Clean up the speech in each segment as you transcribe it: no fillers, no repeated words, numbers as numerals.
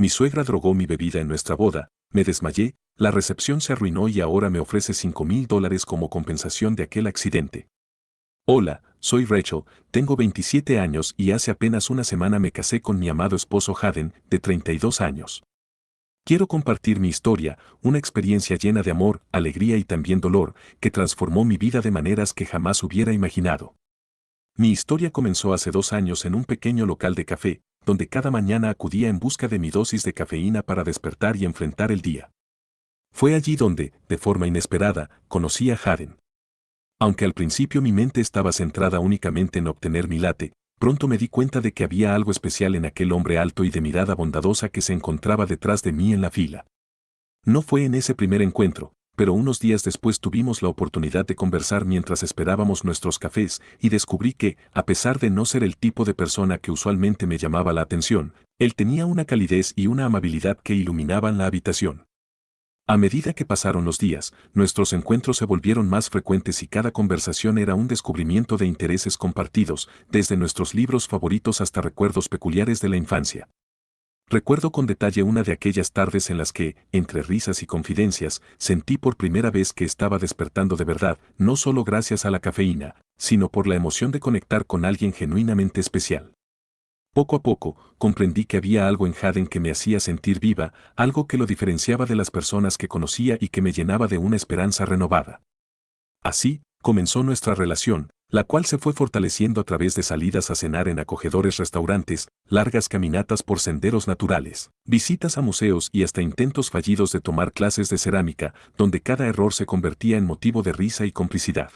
Mi suegra drogó mi bebida en nuestra boda, me desmayé, la recepción se arruinó y ahora me ofrece $5,000 como compensación de aquel accidente. Hola, soy Rachel, tengo 27 años y hace apenas una semana me casé con mi amado esposo Hayden, de 32 años. Quiero compartir mi historia, una experiencia llena de amor, alegría y también dolor, que transformó mi vida de maneras que jamás hubiera imaginado. Mi historia comenzó hace 2 años en un pequeño local de café, donde cada mañana acudía en busca de mi dosis de cafeína para despertar y enfrentar el día. Fue allí donde, de forma inesperada, conocí a Hayden. Aunque al principio mi mente estaba centrada únicamente en obtener mi latte, pronto me di cuenta de que había algo especial en aquel hombre alto y de mirada bondadosa que se encontraba detrás de mí en la fila. No fue en ese primer encuentro, pero unos días después tuvimos la oportunidad de conversar mientras esperábamos nuestros cafés y descubrí que, a pesar de no ser el tipo de persona que usualmente me llamaba la atención, él tenía una calidez y una amabilidad que iluminaban la habitación. A medida que pasaron los días, nuestros encuentros se volvieron más frecuentes y cada conversación era un descubrimiento de intereses compartidos, desde nuestros libros favoritos hasta recuerdos peculiares de la infancia. Recuerdo con detalle una de aquellas tardes en las que, entre risas y confidencias, sentí por primera vez que estaba despertando de verdad, no solo gracias a la cafeína, sino por la emoción de conectar con alguien genuinamente especial. Poco a poco, comprendí que había algo en Hayden que me hacía sentir viva, algo que lo diferenciaba de las personas que conocía y que me llenaba de una esperanza renovada. Así, comenzó nuestra relación, la cual se fue fortaleciendo a través de salidas a cenar en acogedores restaurantes, largas caminatas por senderos naturales, visitas a museos y hasta intentos fallidos de tomar clases de cerámica, donde cada error se convertía en motivo de risa y complicidad.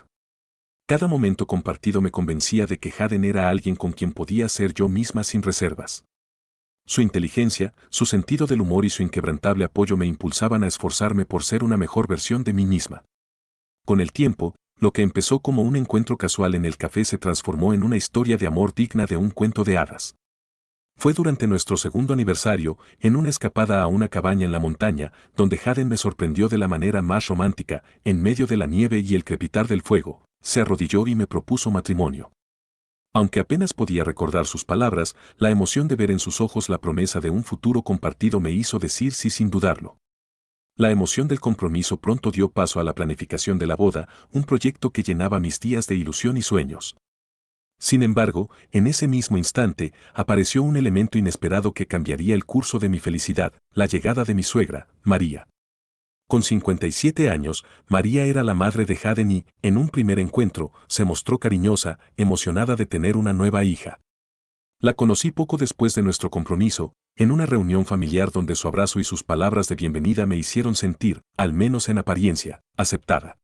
Cada momento compartido me convencía de que Hayden era alguien con quien podía ser yo misma sin reservas. Su inteligencia, su sentido del humor y su inquebrantable apoyo me impulsaban a esforzarme por ser una mejor versión de mí misma. Con el tiempo, lo que empezó como un encuentro casual en el café se transformó en una historia de amor digna de un cuento de hadas. Fue durante nuestro segundo aniversario, en una escapada a una cabaña en la montaña, donde Hayden me sorprendió de la manera más romántica, en medio de la nieve y el crepitar del fuego, se arrodilló y me propuso matrimonio. Aunque apenas podía recordar sus palabras, la emoción de ver en sus ojos la promesa de un futuro compartido me hizo decir sí sin dudarlo. La emoción del compromiso pronto dio paso a la planificación de la boda, un proyecto que llenaba mis días de ilusión y sueños. Sin embargo, en ese mismo instante, apareció un elemento inesperado que cambiaría el curso de mi felicidad, la llegada de mi suegra, María. Con 57 años, María era la madre de Hayden y, en un primer encuentro, se mostró cariñosa, emocionada de tener una nueva hija. La conocí poco después de nuestro compromiso, en una reunión familiar donde su abrazo y sus palabras de bienvenida me hicieron sentir, al menos en apariencia, aceptada.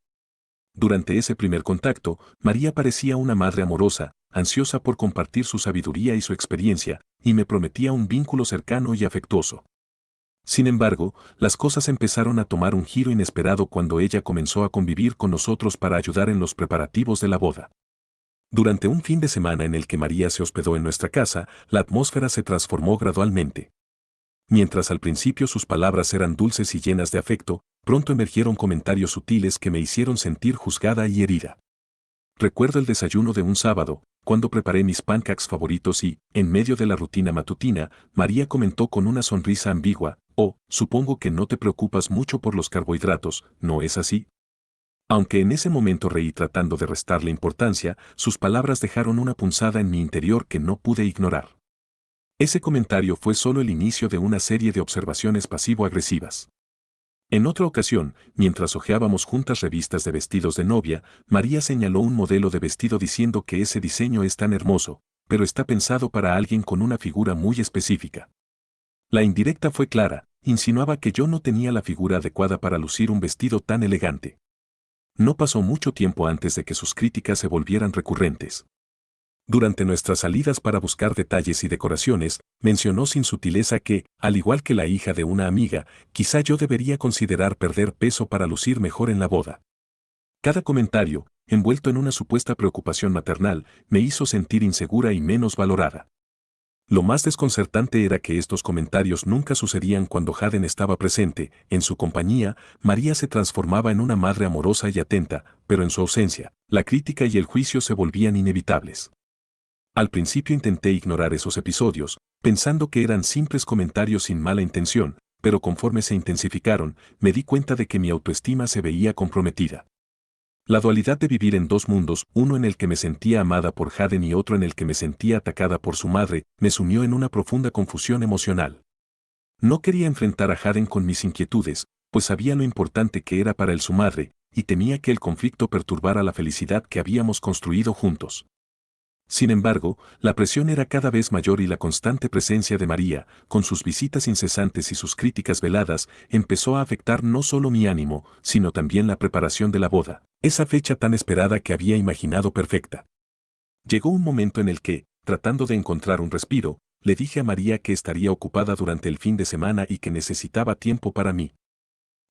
Durante ese primer contacto, María parecía una madre amorosa, ansiosa por compartir su sabiduría y su experiencia, y me prometía un vínculo cercano y afectuoso. Sin embargo, las cosas empezaron a tomar un giro inesperado cuando ella comenzó a convivir con nosotros para ayudar en los preparativos de la boda. Durante un fin de semana en el que María se hospedó en nuestra casa, la atmósfera se transformó gradualmente. Mientras al principio sus palabras eran dulces y llenas de afecto, pronto emergieron comentarios sutiles que me hicieron sentir juzgada y herida. Recuerdo el desayuno de un sábado, cuando preparé mis pancakes favoritos y, en medio de la rutina matutina, María comentó con una sonrisa ambigua: «Oh, supongo que no te preocupas mucho por los carbohidratos, ¿no es así?». Aunque en ese momento reí tratando de restarle importancia, sus palabras dejaron una punzada en mi interior que no pude ignorar. Ese comentario fue solo el inicio de una serie de observaciones pasivo-agresivas. En otra ocasión, mientras hojeábamos juntas revistas de vestidos de novia, María señaló un modelo de vestido diciendo que ese diseño es tan hermoso, pero está pensado para alguien con una figura muy específica. La indirecta fue clara, insinuaba que yo no tenía la figura adecuada para lucir un vestido tan elegante. No pasó mucho tiempo antes de que sus críticas se volvieran recurrentes. Durante nuestras salidas para buscar detalles y decoraciones, mencionó sin sutileza que, al igual que la hija de una amiga, quizá yo debería considerar perder peso para lucir mejor en la boda. Cada comentario, envuelto en una supuesta preocupación maternal, me hizo sentir insegura y menos valorada. Lo más desconcertante era que estos comentarios nunca sucedían cuando Hayden estaba presente. En su compañía, María se transformaba en una madre amorosa y atenta, pero en su ausencia, la crítica y el juicio se volvían inevitables. Al principio intenté ignorar esos episodios, pensando que eran simples comentarios sin mala intención, pero conforme se intensificaron, me di cuenta de que mi autoestima se veía comprometida. La dualidad de vivir en dos mundos, uno en el que me sentía amada por Haden y otro en el que me sentía atacada por su madre, me sumió en una profunda confusión emocional. No quería enfrentar a Haden con mis inquietudes, pues sabía lo importante que era para él su madre, y temía que el conflicto perturbara la felicidad que habíamos construido juntos. Sin embargo, la presión era cada vez mayor y la constante presencia de María, con sus visitas incesantes y sus críticas veladas, empezó a afectar no solo mi ánimo, sino también la preparación de la boda, esa fecha tan esperada que había imaginado perfecta. Llegó un momento en el que, tratando de encontrar un respiro, le dije a María que estaría ocupada durante el fin de semana y que necesitaba tiempo para mí.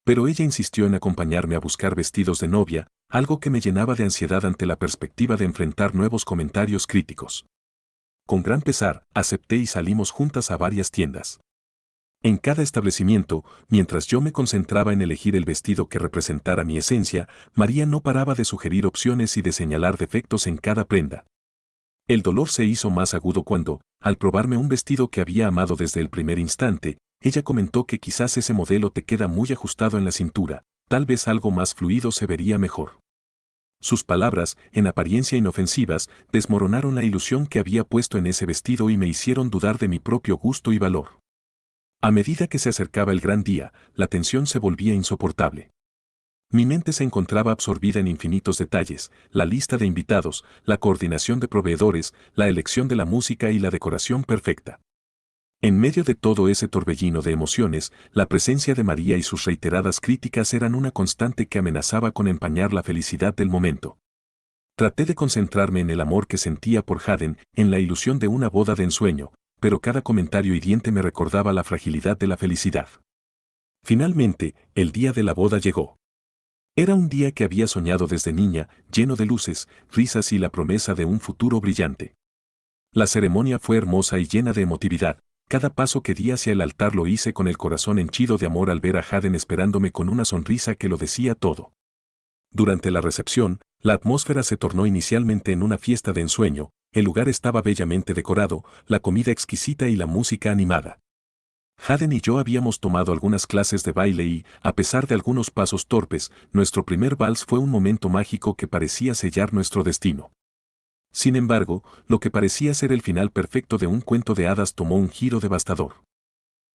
Pero ella insistió en acompañarme a buscar vestidos de novia, algo que me llenaba de ansiedad ante la perspectiva de enfrentar nuevos comentarios críticos. Con gran pesar, acepté y salimos juntas a varias tiendas. En cada establecimiento, mientras yo me concentraba en elegir el vestido que representara mi esencia, María no paraba de sugerir opciones y de señalar defectos en cada prenda. El dolor se hizo más agudo cuando, al probarme un vestido que había amado desde el primer instante, ella comentó que quizás ese modelo te queda muy ajustado en la cintura, tal vez algo más fluido se vería mejor. Sus palabras, en apariencia inofensivas, desmoronaron la ilusión que había puesto en ese vestido y me hicieron dudar de mi propio gusto y valor. A medida que se acercaba el gran día, la tensión se volvía insoportable. Mi mente se encontraba absorbida en infinitos detalles, la lista de invitados, la coordinación de proveedores, la elección de la música y la decoración perfecta. En medio de todo ese torbellino de emociones, la presencia de María y sus reiteradas críticas eran una constante que amenazaba con empañar la felicidad del momento. Traté de concentrarme en el amor que sentía por Haden, en la ilusión de una boda de ensueño, pero cada comentario hiriente me recordaba la fragilidad de la felicidad. Finalmente, el día de la boda llegó. Era un día que había soñado desde niña, lleno de luces, risas y la promesa de un futuro brillante. La ceremonia fue hermosa y llena de emotividad. Cada paso que di hacia el altar lo hice con el corazón henchido de amor al ver a Haden esperándome con una sonrisa que lo decía todo. Durante la recepción, la atmósfera se tornó inicialmente en una fiesta de ensueño, el lugar estaba bellamente decorado, la comida exquisita y la música animada. Haden y yo habíamos tomado algunas clases de baile y, a pesar de algunos pasos torpes, nuestro primer vals fue un momento mágico que parecía sellar nuestro destino. Sin embargo, lo que parecía ser el final perfecto de un cuento de hadas tomó un giro devastador.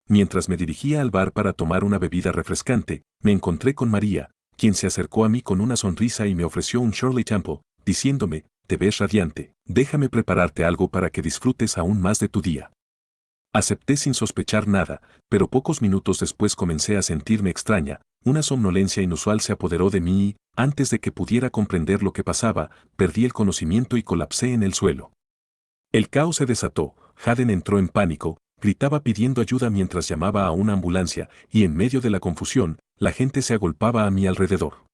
Mientras me dirigía al bar para tomar una bebida refrescante, me encontré con María, quien se acercó a mí con una sonrisa y me ofreció un Shirley Temple, diciéndome, «Te ves radiante, déjame prepararte algo para que disfrutes aún más de tu día». Acepté sin sospechar nada, pero pocos minutos después comencé a sentirme extraña, una somnolencia inusual se apoderó de mí y, antes de que pudiera comprender lo que pasaba, perdí el conocimiento y colapsé en el suelo. El caos se desató, Haden entró en pánico, gritaba pidiendo ayuda mientras llamaba a una ambulancia, y en medio de la confusión, la gente se agolpaba a mi alrededor.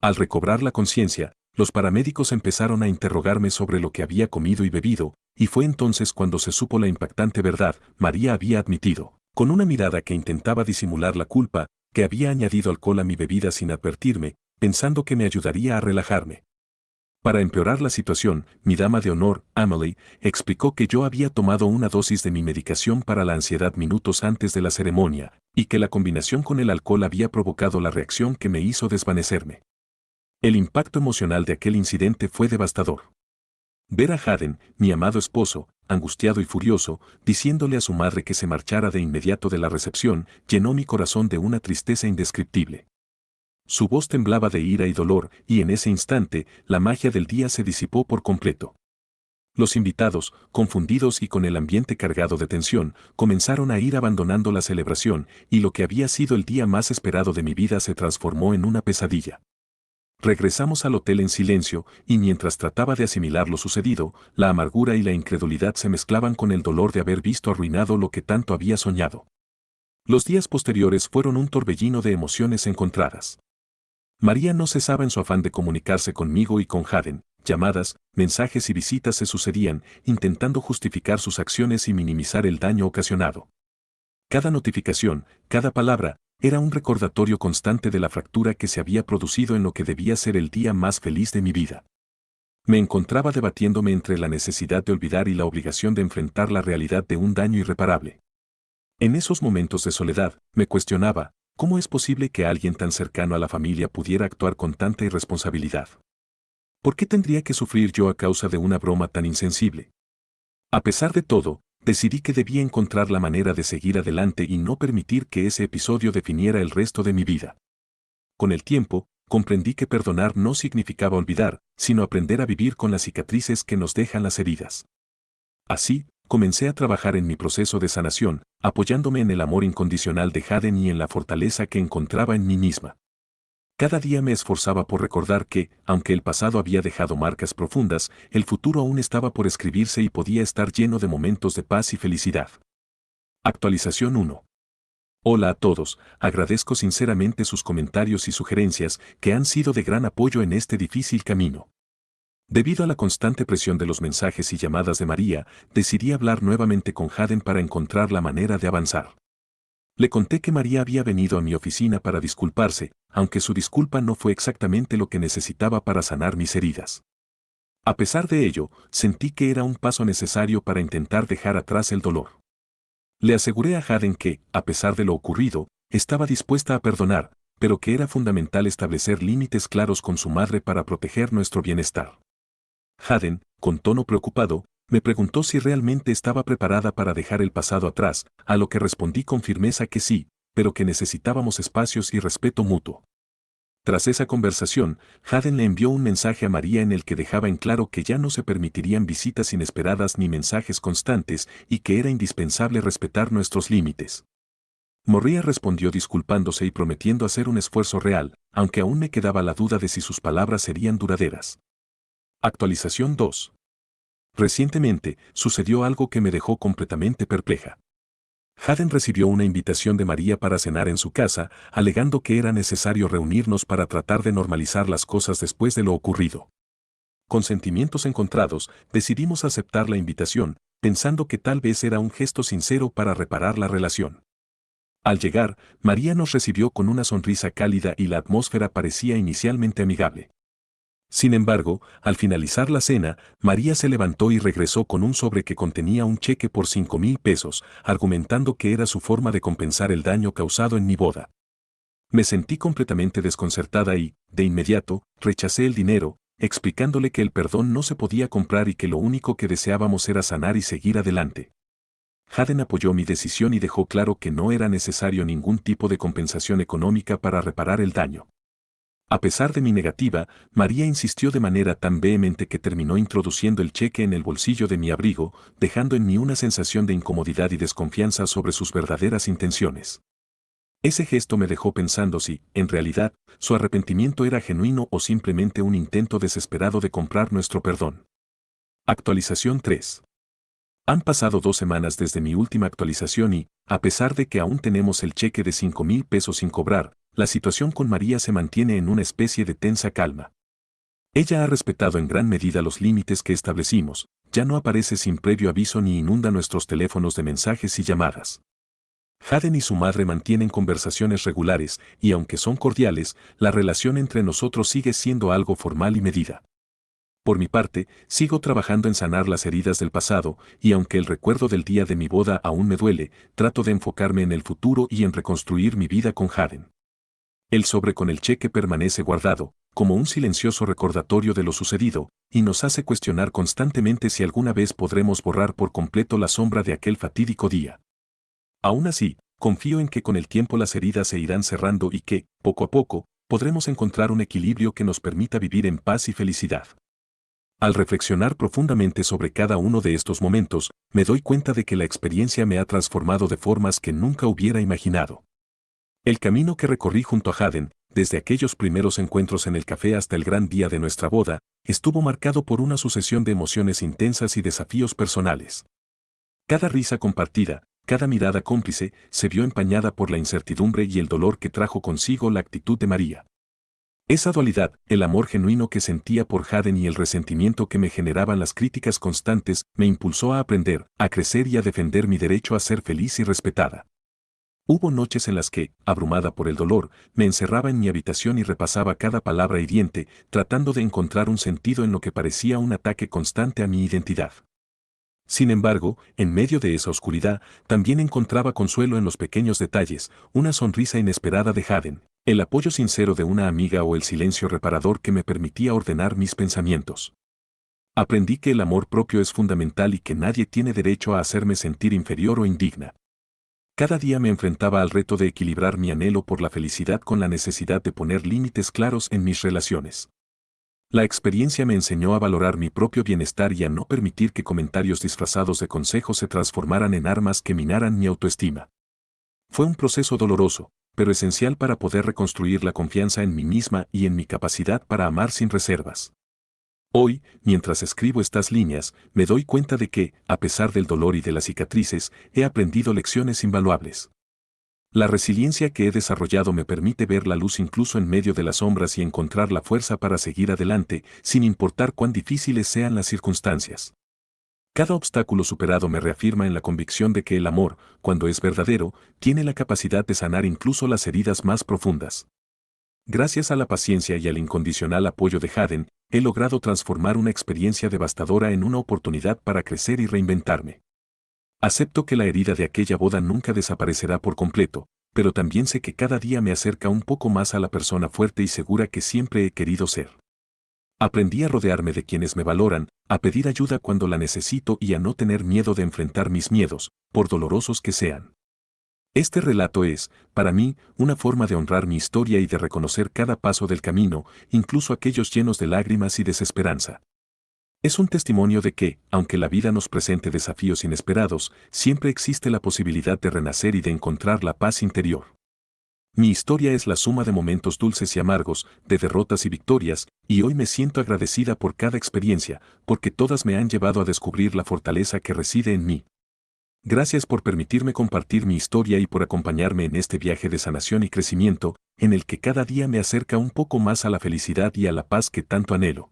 Al recobrar la conciencia, los paramédicos empezaron a interrogarme sobre lo que había comido y bebido, y fue entonces cuando se supo la impactante verdad. María había admitido, con una mirada que intentaba disimular la culpa, que había añadido alcohol a mi bebida sin advertirme, pensando que me ayudaría a relajarme. Para empeorar la situación, mi dama de honor, Emily, explicó que yo había tomado una dosis de mi medicación para la ansiedad minutos antes de la ceremonia, y que la combinación con el alcohol había provocado la reacción que me hizo desvanecerme. El impacto emocional de aquel incidente fue devastador. Ver a Haden, mi amado esposo, angustiado y furioso, diciéndole a su madre que se marchara de inmediato de la recepción, llenó mi corazón de una tristeza indescriptible. Su voz temblaba de ira y dolor, y en ese instante, la magia del día se disipó por completo. Los invitados, confundidos y con el ambiente cargado de tensión, comenzaron a ir abandonando la celebración, y lo que había sido el día más esperado de mi vida se transformó en una pesadilla. Regresamos al hotel en silencio, y mientras trataba de asimilar lo sucedido, la amargura y la incredulidad se mezclaban con el dolor de haber visto arruinado lo que tanto había soñado. Los días posteriores fueron un torbellino de emociones encontradas. María no cesaba en su afán de comunicarse conmigo y con Haden, llamadas, mensajes y visitas se sucedían, intentando justificar sus acciones y minimizar el daño ocasionado. Cada notificación, cada palabra, era un recordatorio constante de la fractura que se había producido en lo que debía ser el día más feliz de mi vida. Me encontraba debatiéndome entre la necesidad de olvidar y la obligación de enfrentar la realidad de un daño irreparable. En esos momentos de soledad, me cuestionaba, ¿cómo es posible que alguien tan cercano a la familia pudiera actuar con tanta irresponsabilidad? ¿Por qué tendría que sufrir yo a causa de una broma tan insensible? A pesar de todo, decidí que debía encontrar la manera de seguir adelante y no permitir que ese episodio definiera el resto de mi vida. Con el tiempo, comprendí que perdonar no significaba olvidar, sino aprender a vivir con las cicatrices que nos dejan las heridas. Así, comencé a trabajar en mi proceso de sanación, apoyándome en el amor incondicional de Haden y en la fortaleza que encontraba en mí misma. Cada día me esforzaba por recordar que, aunque el pasado había dejado marcas profundas, el futuro aún estaba por escribirse y podía estar lleno de momentos de paz y felicidad. Actualización 1. Hola a todos, agradezco sinceramente sus comentarios y sugerencias que han sido de gran apoyo en este difícil camino. Debido a la constante presión de los mensajes y llamadas de María, decidí hablar nuevamente con Haden para encontrar la manera de avanzar. Le conté que María había venido a mi oficina para disculparse, aunque su disculpa no fue exactamente lo que necesitaba para sanar mis heridas. A pesar de ello, sentí que era un paso necesario para intentar dejar atrás el dolor. Le aseguré a Haden que, a pesar de lo ocurrido, estaba dispuesta a perdonar, pero que era fundamental establecer límites claros con su madre para proteger nuestro bienestar. Haden, con tono preocupado, me preguntó si realmente estaba preparada para dejar el pasado atrás, a lo que respondí con firmeza que sí, pero que necesitábamos espacios y respeto mutuo. Tras esa conversación, Haden le envió un mensaje a María en el que dejaba en claro que ya no se permitirían visitas inesperadas ni mensajes constantes y que era indispensable respetar nuestros límites. María respondió disculpándose y prometiendo hacer un esfuerzo real, aunque aún me quedaba la duda de si sus palabras serían duraderas. Actualización 2. Recientemente, sucedió algo que me dejó completamente perpleja. Haden recibió una invitación de María para cenar en su casa, alegando que era necesario reunirnos para tratar de normalizar las cosas después de lo ocurrido. Con sentimientos encontrados, decidimos aceptar la invitación, pensando que tal vez era un gesto sincero para reparar la relación. Al llegar, María nos recibió con una sonrisa cálida y la atmósfera parecía inicialmente amigable. Sin embargo, al finalizar la cena, María se levantó y regresó con un sobre que contenía un cheque por 5,000 pesos, argumentando que era su forma de compensar el daño causado en mi boda. Me sentí completamente desconcertada y, de inmediato, rechacé el dinero, explicándole que el perdón no se podía comprar y que lo único que deseábamos era sanar y seguir adelante. Haden apoyó mi decisión y dejó claro que no era necesario ningún tipo de compensación económica para reparar el daño. A pesar de mi negativa, María insistió de manera tan vehemente que terminó introduciendo el cheque en el bolsillo de mi abrigo, dejando en mí una sensación de incomodidad y desconfianza sobre sus verdaderas intenciones. Ese gesto me dejó pensando si, en realidad, su arrepentimiento era genuino o simplemente un intento desesperado de comprar nuestro perdón. Actualización 3. Han pasado 2 semanas desde mi última actualización y, a pesar de que aún tenemos el cheque de 5,000 pesos sin cobrar, la situación con María se mantiene en una especie de tensa calma. Ella ha respetado en gran medida los límites que establecimos, ya no aparece sin previo aviso ni inunda nuestros teléfonos de mensajes y llamadas. Haden y su madre mantienen conversaciones regulares y aunque son cordiales, la relación entre nosotros sigue siendo algo formal y medida. Por mi parte, sigo trabajando en sanar las heridas del pasado, y aunque el recuerdo del día de mi boda aún me duele, trato de enfocarme en el futuro y en reconstruir mi vida con Haden. El sobre con el cheque permanece guardado, como un silencioso recordatorio de lo sucedido, y nos hace cuestionar constantemente si alguna vez podremos borrar por completo la sombra de aquel fatídico día. Aún así, confío en que con el tiempo las heridas se irán cerrando y que, poco a poco, podremos encontrar un equilibrio que nos permita vivir en paz y felicidad. Al reflexionar profundamente sobre cada uno de estos momentos, me doy cuenta de que la experiencia me ha transformado de formas que nunca hubiera imaginado. El camino que recorrí junto a Haden, desde aquellos primeros encuentros en el café hasta el gran día de nuestra boda, estuvo marcado por una sucesión de emociones intensas y desafíos personales. Cada risa compartida, cada mirada cómplice, se vio empañada por la incertidumbre y el dolor que trajo consigo la actitud de María. Esa dualidad, el amor genuino que sentía por Haden y el resentimiento que me generaban las críticas constantes, me impulsó a aprender, a crecer y a defender mi derecho a ser feliz y respetada. Hubo noches en las que, abrumada por el dolor, me encerraba en mi habitación y repasaba cada palabra hiriente, tratando de encontrar un sentido en lo que parecía un ataque constante a mi identidad. Sin embargo, en medio de esa oscuridad, también encontraba consuelo en los pequeños detalles, una sonrisa inesperada de Haden, el apoyo sincero de una amiga o el silencio reparador que me permitía ordenar mis pensamientos. Aprendí que el amor propio es fundamental y que nadie tiene derecho a hacerme sentir inferior o indigna. Cada día me enfrentaba al reto de equilibrar mi anhelo por la felicidad con la necesidad de poner límites claros en mis relaciones. La experiencia me enseñó a valorar mi propio bienestar y a no permitir que comentarios disfrazados de consejos se transformaran en armas que minaran mi autoestima. Fue un proceso doloroso, pero esencial para poder reconstruir la confianza en mí misma y en mi capacidad para amar sin reservas. Hoy, mientras escribo estas líneas, me doy cuenta de que, a pesar del dolor y de las cicatrices, he aprendido lecciones invaluables. La resiliencia que he desarrollado me permite ver la luz incluso en medio de las sombras y encontrar la fuerza para seguir adelante, sin importar cuán difíciles sean las circunstancias. Cada obstáculo superado me reafirma en la convicción de que el amor, cuando es verdadero, tiene la capacidad de sanar incluso las heridas más profundas. Gracias a la paciencia y al incondicional apoyo de Haden, he logrado transformar una experiencia devastadora en una oportunidad para crecer y reinventarme. Acepto que la herida de aquella boda nunca desaparecerá por completo, pero también sé que cada día me acerca un poco más a la persona fuerte y segura que siempre he querido ser. Aprendí a rodearme de quienes me valoran, a pedir ayuda cuando la necesito y a no tener miedo de enfrentar mis miedos, por dolorosos que sean. Este relato es, para mí, una forma de honrar mi historia y de reconocer cada paso del camino, incluso aquellos llenos de lágrimas y desesperanza. Es un testimonio de que, aunque la vida nos presente desafíos inesperados, siempre existe la posibilidad de renacer y de encontrar la paz interior. Mi historia es la suma de momentos dulces y amargos, de derrotas y victorias, y hoy me siento agradecida por cada experiencia, porque todas me han llevado a descubrir la fortaleza que reside en mí. Gracias por permitirme compartir mi historia y por acompañarme en este viaje de sanación y crecimiento, en el que cada día me acerca un poco más a la felicidad y a la paz que tanto anhelo.